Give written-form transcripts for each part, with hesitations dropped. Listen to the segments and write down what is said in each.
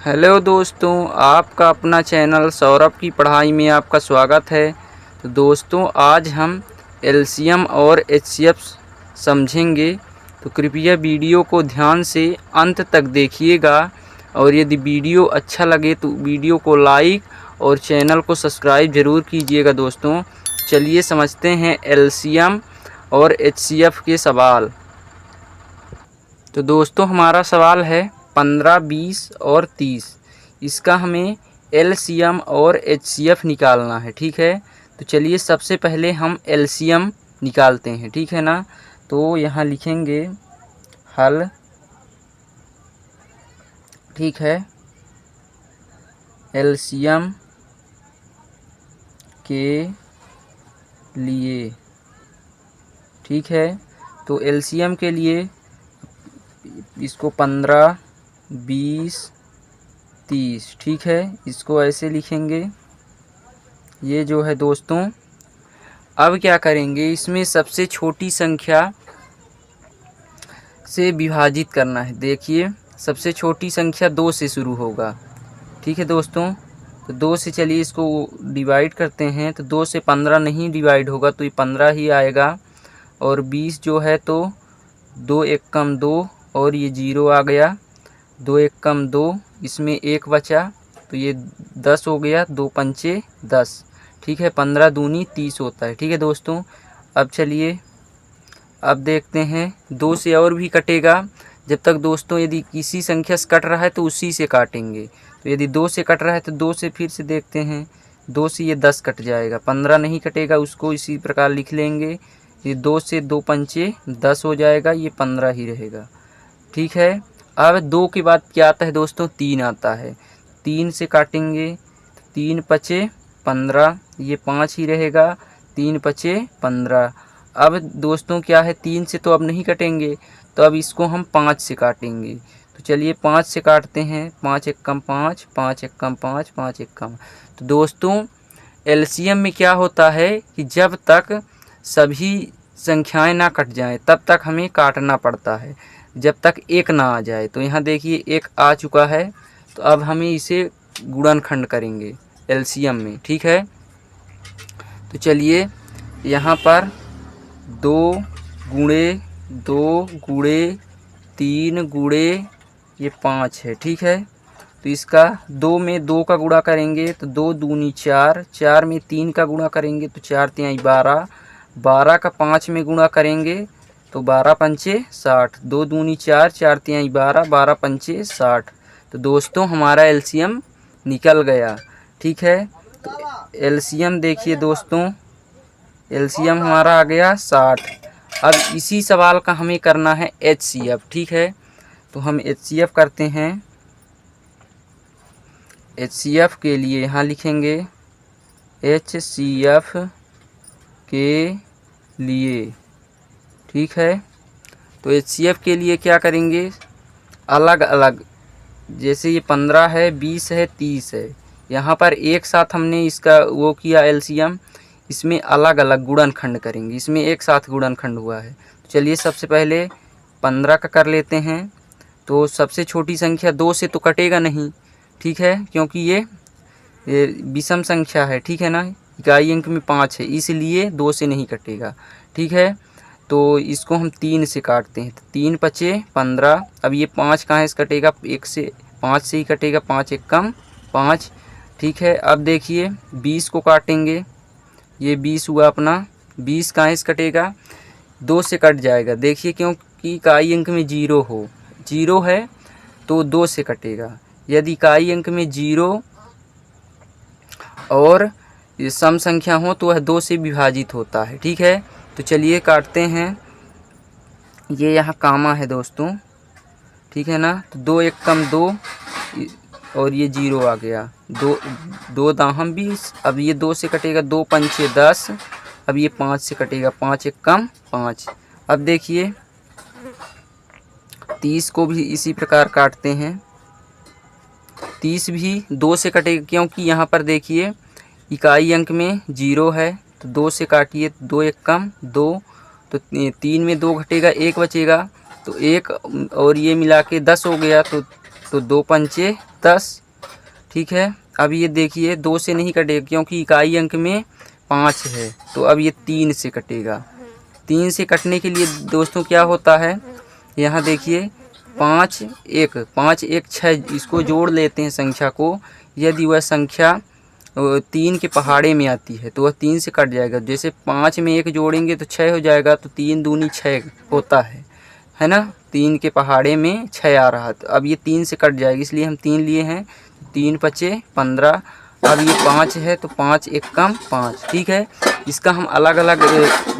Hello दोस्तों, आपका अपना चैनल सौरभ की पढ़ाई में आपका स्वागत है। तो दोस्तों, आज हम एलसीएम और एचसीएफ समझेंगे। तो कृपया वीडियो को ध्यान से अंत तक देखिएगा और यदि वीडियो अच्छा लगे तो वीडियो को लाइक और चैनल को सब्सक्राइब ज़रूर कीजिएगा। दोस्तों, चलिए समझते हैं एलसीएम और एचसीएफ के सवाल। तो दोस्तों, हमारा सवाल है 15, 20 और 30। इसका हमें एलसीएम और एचसीएफ निकालना है। ठीक है, तो चलिए सबसे पहले हम एलसीएम निकालते हैं। ठीक है ना। तो यहाँ लिखेंगे हल। ठीक है, एलसीएम के लिए। ठीक है, तो एलसीएम के लिए इसको 15, 20, 30। ठीक है, इसको ऐसे लिखेंगे। ये जो है दोस्तों, अब क्या करेंगे, इसमें सबसे छोटी संख्या से विभाजित करना है। देखिए, सबसे छोटी संख्या 2 से शुरू होगा। ठीक है दोस्तों, तो 2 से चलिए इसको डिवाइड करते हैं। तो 2 से 15 नहीं डिवाइड होगा, तो ये 15 ही आएगा। और 20 जो है तो 2 एक कम 2 और ये 0 आ गया। 2 एक कम 2, इसमें 1 बचा तो ये 10 हो गया। 2 पंचे 10। ठीक है, 15 दूनी 30 होता है। ठीक है दोस्तों, अब चलिए अब देखते हैं 2 से और भी कटेगा। जब तक दोस्तों यदि किसी संख्या से कट रहा है तो उसी से काटेंगे। तो यदि 2 से कट रहा है तो 2 से फिर से देखते हैं। 2 से ये 10 कट जाएगा, 15 नहीं कटेगा, उसको इसी प्रकार लिख लेंगे। ये 2 से 2 पंचे 10 हो जाएगा, ये 15 ही रहेगा। ठीक है, अब 2 के बाद क्या आता है दोस्तों, 3 आता है। 3 से काटेंगे, 3 पचे 15, ये 5 ही रहेगा। 3 पचे 15। अब दोस्तों क्या है, 3 से तो अब नहीं कटेंगे, तो अब इसको हम 5 से काटेंगे। तो चलिए 5 से काटते हैं। 5 एक कम 5, 5 एक कम 5, 5 एक कम। तो दोस्तों, एलसीएम में क्या होता है कि जब तक सभी संख्याएं ना कट जाएं तब तक हमें काटना पड़ता है, जब तक एक ना आ जाए। तो यहाँ देखिए एक आ चुका है, तो अब हमें इसे गुणनखंड करेंगे एलसीएम में। ठीक है, तो चलिए यहाँ पर 2 गुणे 2 गुणे 3 गुणे ये 5 है। ठीक है, तो इसका 2 में 2 का गुणा करेंगे तो 2 दूनी 4, 4 में 3 का गुणा करेंगे तो 4 तिहाई 12, 12 का 5 में गुणा करेंगे तो 12 पंचे 60। 2 दूनी 4, 4 तिहाई 12, 12 पंचे 60। तो दोस्तों, हमारा एलसीएम निकल गया। ठीक है, तो एलसीएम देखिए दोस्तों, एलसीएम हमारा आ गया 60। अब इसी सवाल का हमें करना है एचसीएफ। ठीक है, तो हम एचसीएफ करते हैं। एचसीएफ के लिए यहाँ लिखेंगे एचसीएफ के लिए। ठीक है, तो एचसीएफ के लिए क्या करेंगे, अलग अलग, जैसे ये 15 है, 20 है, 30 है, यहाँ पर एक साथ हमने इसका वो किया एलसीएम। इसमें अलग अलग गुणनखंड करेंगे, इसमें एक साथ गुणनखंड हुआ है। तो चलिए सबसे पहले 15 का कर लेते हैं। तो सबसे छोटी संख्या 2 से तो कटेगा नहीं। ठीक है, क्योंकि ये विषम संख्या है। ठीक है ना, इकाई अंक में 5 है, इसलिए 2 से नहीं कटेगा। ठीक है, तो इसको हम 3 से काटते हैं। 3 पचे 15। अब ये 5 कहाँ से कटेगा, 1 से 5 से ही कटेगा। 5 एक कम 5। ठीक है, अब देखिए 20 को काटेंगे। ये 20 हुआ अपना। 20 कहाँ से कटेगा, 2 से कट जाएगा। देखिए, क्योंकि इकाई अंक में 0 है तो 2 से कटेगा। यदि इकाई अंक में 0 और सम संख्या हो तो वह 2 से विभाजित होता है। ठीक है, तो चलिए काटते हैं। ये यहाँ कामा है दोस्तों। ठीक है ना, तो 2 एक कम 2 और ये 0 आ गया। 2 दाहम 20। अब ये 2 से कटेगा, 2 पंचे 10। अब ये 5 से कटेगा, 5 एक कम 5। अब देखिए 30 को भी इसी प्रकार काटते हैं। 30 भी 2 से कटेगा, क्योंकि यहाँ पर देखिए इकाई अंक में 0 है, तो 2 से काटिए। 2 एक कम 2, तो 3 में 2 घटेगा, 1 बचेगा। तो 1 और ये मिला के 10 हो गया। तो तो 2 पंचे 10। ठीक है, अब ये देखिए 2 से नहीं कटेगा क्योंकि इकाई अंक में 5 है, तो अब ये 3 से कटेगा। 3 से कटने के लिए दोस्तों क्या होता है, यहाँ देखिए 5 1 5 1 6, इसको जोड़ लेते हैं संख्या को। यदि वह संख्या 3 के पहाड़े में आती है तो वह 3 से कट जाएगा। जैसे 5 में 1 जोड़ेंगे तो 6 हो जाएगा, तो 3 दूनी 6 होता है ना। 3 के पहाड़े में 6 आ रहा, तो अब ये 3 से कट जाएगी, इसलिए हम 3 लिए हैं। 3 पचे 15। अब ये 5 है तो 5 1 कम 5। ठीक है, इसका हम अलग अलग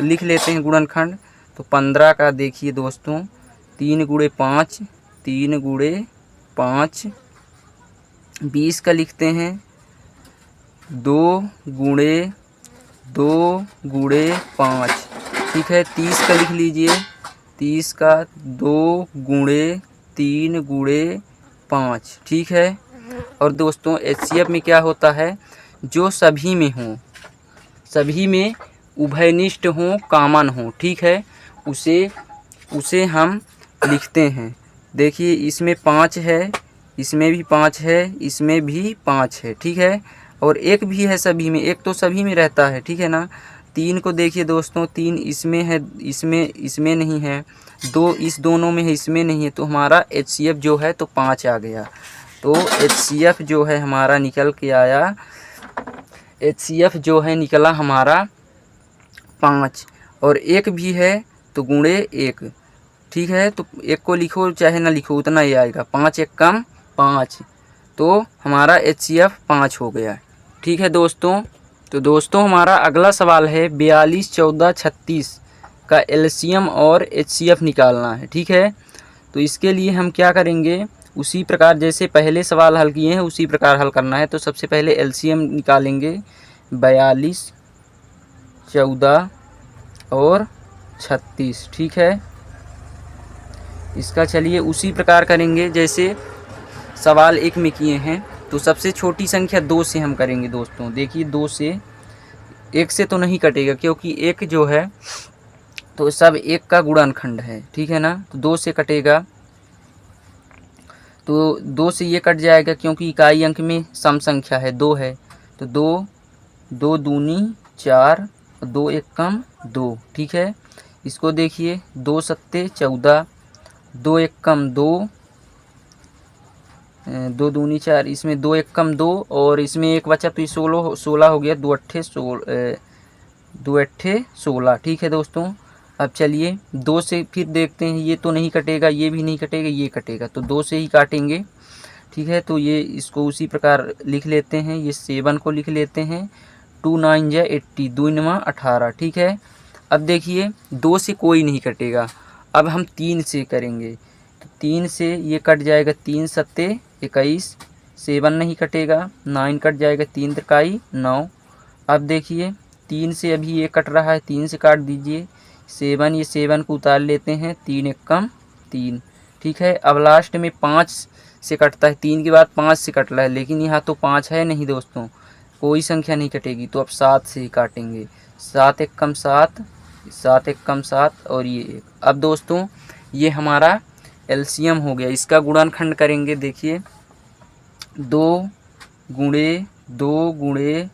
लिख लेते हैं गुणनखंड। तो 15 का देखिए दोस्तों 3 गुणे 5, 3 गुणे 5। 20 का लिखते हैं 2 गुणे 2 गुणे 5। ठीक है, 30 का लिख लीजिए, 30 का 2 गुणे 3 गुणे 5। ठीक है, और दोस्तों एचसीएफ में क्या होता है, जो सभी में हो, सभी में उभयनिष्ठ हो, कॉमन हो। ठीक है, उसे हम लिखते हैं। देखिए इसमें 5 है, इसमें भी 5 है, इसमें भी 5 है। ठीक है, और 1 भी है सभी में, 1 तो सभी में रहता है। ठीक है ना। 3 को देखिए दोस्तों 3 इसमें है, इसमें नहीं है। 2 इस दोनों में है, इसमें नहीं है, तो हमारा एचसीएफ जो है तो 5 आ गया। तो एचसीएफ जो है हमारा निकल के आया, एचसीएफ जो है निकला हमारा 5। और 1 भी है तो गुणे 1। ठीक है, तो 1 को लिखो चाहे ना लिखो उतना ही आएगा। 5 1 कम 5, तो हमारा एचसीएफ 5 हो गया। ठीक है दोस्तों, तो दोस्तों हमारा अगला सवाल है 42 14 36 का एलसीएम और एचसीएफ निकालना है। ठीक है, तो इसके लिए हम क्या करेंगे, उसी प्रकार जैसे पहले सवाल हल किए हैं उसी प्रकार हल करना है। तो सबसे पहले एलसीएम निकालेंगे 42 14 और 36। ठीक है, इसका चलिए उसी प्रकार करेंगे जैसे सवाल 1 में किए हैं। तो सबसे छोटी संख्या 2 से हम करेंगे दोस्तों। देखिए 2 से, 1 से तो नहीं कटेगा क्योंकि 1 जो है तो सब 1 का गुणनखंड है। ठीक है ना, तो 2 से कटेगा, तो 2 से ये कट जाएगा क्योंकि इकाई अंक में सम संख्या है 2 है, तो 2 दूनी 4, 2 1 कम 2। ठीक है, इसको देखिए 2 सत्ते 14, 2 1 कम 2, 2 दूनी 4, इसमें 2 1 कम 2 और इसमें 1 बचा तो ये 16 हो गया। 2 अट्ठे 16। ठीक है दोस्तों, अब चलिए 2 से फिर देखते हैं, ये तो नहीं कटेगा, ये भी नहीं कटेगा, ये कटेगा, तो 2 से ही काटेंगे। ठीक है, तो ये इसको उसी प्रकार लिख लेते हैं, ये 7 को लिख लेते हैं। 2 9 जा 80, 2 9 18। ठीक है, अब देखिए 2 से कोई नहीं कटेगा, अब हम 3 से करेंगे। तो 3 से ये कट जाएगा, 3 सत्ते 21, 7 नहीं कटेगा, 9 कट जाएगा, 3 त्रिकाई 9। अब देखिए 3 से अभी ये कट रहा है, 3 से काट दीजिए। 7, ये 7 को उतार लेते हैं, 3 1 कम 3। ठीक है, अब लास्ट में 5 से कटता है, 3 के बाद 5 से कट रहा है, लेकिन यहाँ तो 5 है नहीं दोस्तों, कोई संख्या नहीं कटेगी, तो अब 7 से ही काटेंगे। 7 1 कम 7, 7 1 कम 7 और ये 1। अब दोस्तों ये हमारा एलसीएम हो गया, इसका गुणनखंड करेंगे। देखिए 2 गुणे 2 गुणे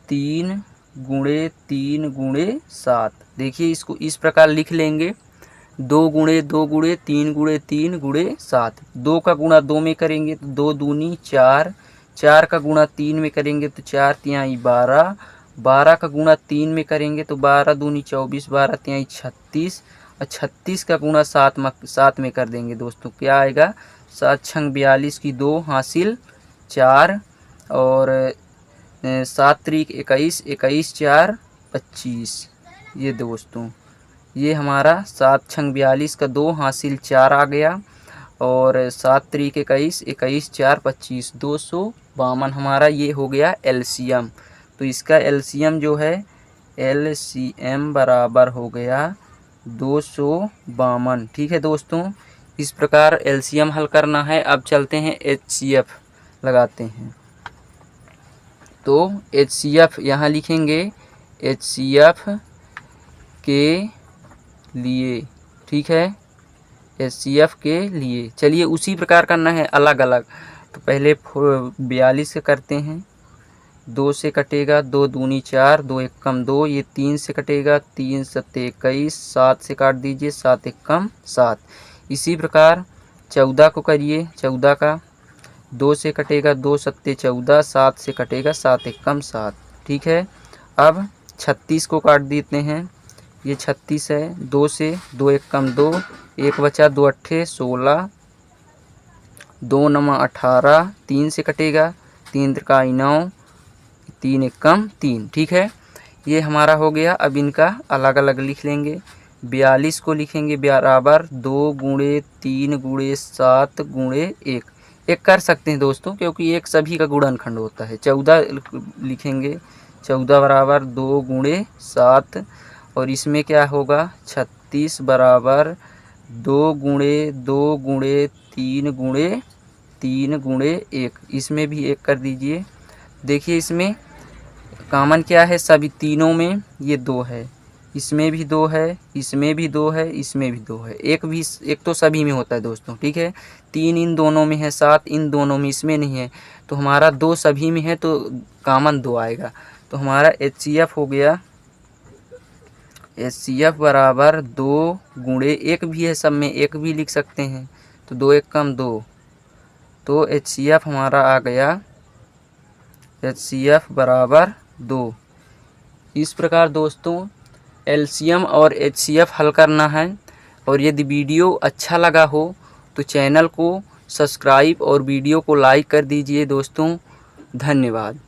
3 गुणे 3 गुणे 7। देखिए इसको इस प्रकार लिख लेंगे, 2 गुणे 2 गुणे 3 गुणे 3 गुणे 7। 2 का गुणा 2 में करेंगे तो 2 दूनी 4, 4 का गुणा 3 में करेंगे तो 4 तिहाई 12, 12 का गुणा 3 में करेंगे तो 12 दूनी 24, 12 तिहाई 36, और 36 का गुणा 7 में कर देंगे दोस्तों, क्या आएगा 7 छंग 42 की 2 हासिल 4, और 7 त्रिक 21, 21 4 25। ये दोस्तों ये हमारा 7 छंग 42 का 2 हासिल 4 आ गया, और 7 त्रिक 21, 21 4 25, 252 हमारा ये हो गया एलसीएम। तो इसका एलसीएम जो है, एलसीएम बराबर हो गया 252। ठीक है दोस्तों, इस प्रकार एलसीएम हल करना है। अब चलते हैं एचसीएफ लगाते हैं। तो एचसीएफ यहाँ लिखेंगे एचसीएफ के लिए। ठीक है, HCF के लिए। चलिए उसी प्रकार करना है अलग अलग। तो पहले 42 से करते हैं, 2 से कटेगा, 2 दूनी 4, 2 एक कम 2, ये 3 से कटेगा, 3 सत्ते 21, 7 से काट दीजिए, 7 एक कम 7। इसी प्रकार 14 को करिए, 14 का 2 से कटेगा, 2 सत्ते 14, 7 से कटेगा, 7 एक कम 7। ठीक है। अब 36 को काट देते हैं, ये 36 है, 2 से, 2 एक कम 2, 1 बचा, 2 अट्ठे 16, 2 नमा 18, 3 से कटेगा, 3 त्रिकाई 9, 3 एक कम 3। ठीक है, ये हमारा हो गया। अब इनका अलग अलग लिख लेंगे। 42 को लिखेंगे बराबर 2 गुणे 3 गुणे 7 गुणे 1। एक कर सकते हैं दोस्तों, क्योंकि एक सभी का गुणनखंड होता है। 14 लिखेंगे, 14 बराबर 2 गुणे 7, और इसमें क्या होगा 36 बराबर 2 गुणे 2 गुणे 3 गुणे 3 गुणे 1। इसमें भी 1 कर दीजिए। देखिए इसमें कॉमन क्या है, सभी तीनों में ये 2 है, इसमें भी 2 है, इसमें भी 2 है, इसमें भी 2 है। एक तो सभी में होता है दोस्तों। ठीक है, 3 इन दोनों में है, 7 इन दोनों में, इसमें नहीं है। तो हमारा 2 सभी में है, तो कॉमन 2 आएगा। तो हमारा HCF हो गया, HCF बराबर 2 गुणे 1 भी है, सब में 1 भी लिख सकते हैं, तो 2 एक कम 2। तो HCF हमारा आ गया, HCF बराबर 2। इस प्रकार दोस्तों LCM और HCF हल करना है। और यदि वीडियो अच्छा लगा हो तो चैनल को सब्सक्राइब और वीडियो को लाइक कर दीजिए दोस्तों। धन्यवाद।